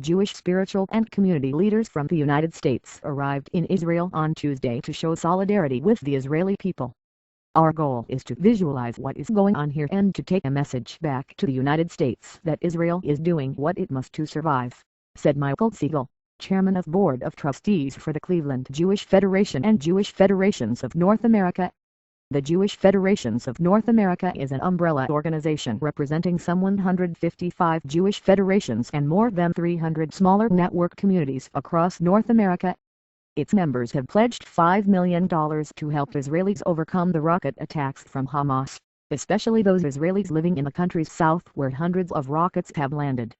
Jewish spiritual and community leaders from the United States arrived in Israel on Tuesday to show solidarity with the Israeli people. Our goal is to visualize what is going on here and to take a message back to the United States that Israel is doing what it must to survive, said Michael Siegel, Chairman of Board of Trustees for the Cleveland Jewish Federation and Jewish Federations of North America. The Jewish Federations of North America is an umbrella organization representing some 155 Jewish federations and more than 300 smaller network communities across North America. Its members have pledged $5 million to help Israelis overcome the rocket attacks from Hamas, especially those Israelis living in the country's south where hundreds of rockets have landed.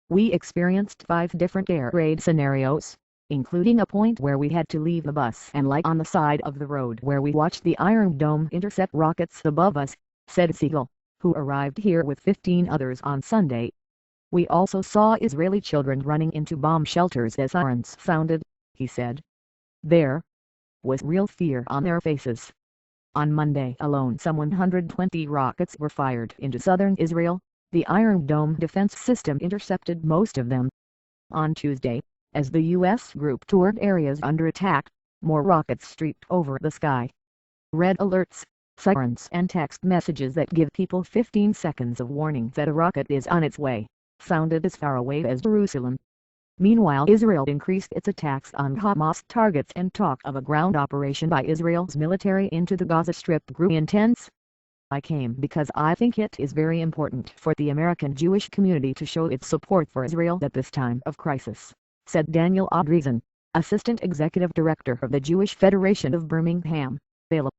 We experienced 5 different air raid scenarios, including a point where we had to leave the bus and lie on the side of the road where we watched the Iron Dome intercept rockets above us, said Siegel, who arrived here with 15 others on Sunday. We also saw Israeli children running into bomb shelters as sirens sounded, he said. There was real fear on their faces. On Monday alone some 120 rockets were fired into southern Israel. The Iron Dome defense system intercepted most of them. On Tuesday, as the U.S. group toured areas under attack, more rockets streaked over the sky. Red alerts, sirens and text messages that give people 15 seconds of warning that a rocket is on its way sounded as far away as Jerusalem. Meanwhile, Israel increased its attacks on Hamas targets and talk of a ground operation by Israel's military into the Gaza Strip grew intense. I came because I think it is very important for the American Jewish community to show its support for Israel at this time of crisis, said Daniel Andreessen, Assistant Executive Director of the Jewish Federation of Birmingham, Alabama.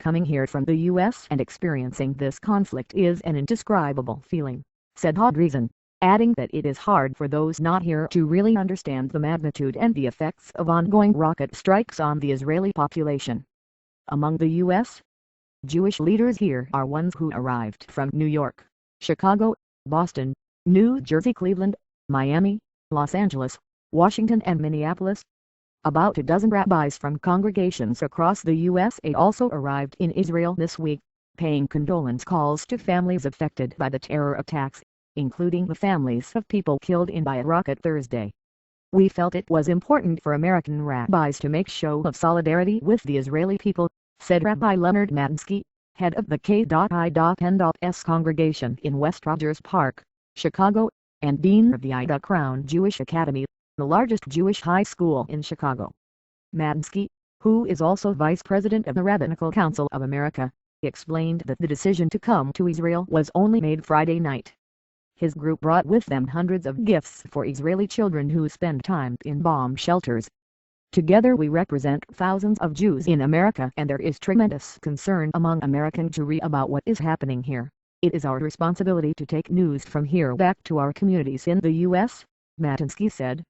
Coming here from the U.S. and experiencing this conflict is an indescribable feeling, said Andreessen, adding that it is hard for those not here to really understand the magnitude and the effects of ongoing rocket strikes on the Israeli population. Among the U.S. Jewish leaders here are ones who arrived from New York, Chicago, Boston, New Jersey, Cleveland, Miami, Los Angeles, Washington and Minneapolis. About a dozen rabbis from congregations across the USA also arrived in Israel this week, paying condolence calls to families affected by the terror attacks, including the families of people killed by a rocket Thursday. We felt it was important for American rabbis to make show of solidarity with the Israeli people, said Rabbi Leonard Matinsky, head of the K.I.N.S congregation in West Rogers Park, Chicago, and dean of the Ida Crown Jewish Academy, the largest Jewish high school in Chicago. Matinsky, who is also vice president of the Rabbinical Council of America, explained that the decision to come to Israel was only made Friday night. His group brought with them hundreds of gifts for Israeli children who spend time in bomb shelters. Together we represent thousands of Jews in America and there is tremendous concern among American Jewry about what is happening here. It is our responsibility to take news from here back to our communities in the U.S., Matinsky said.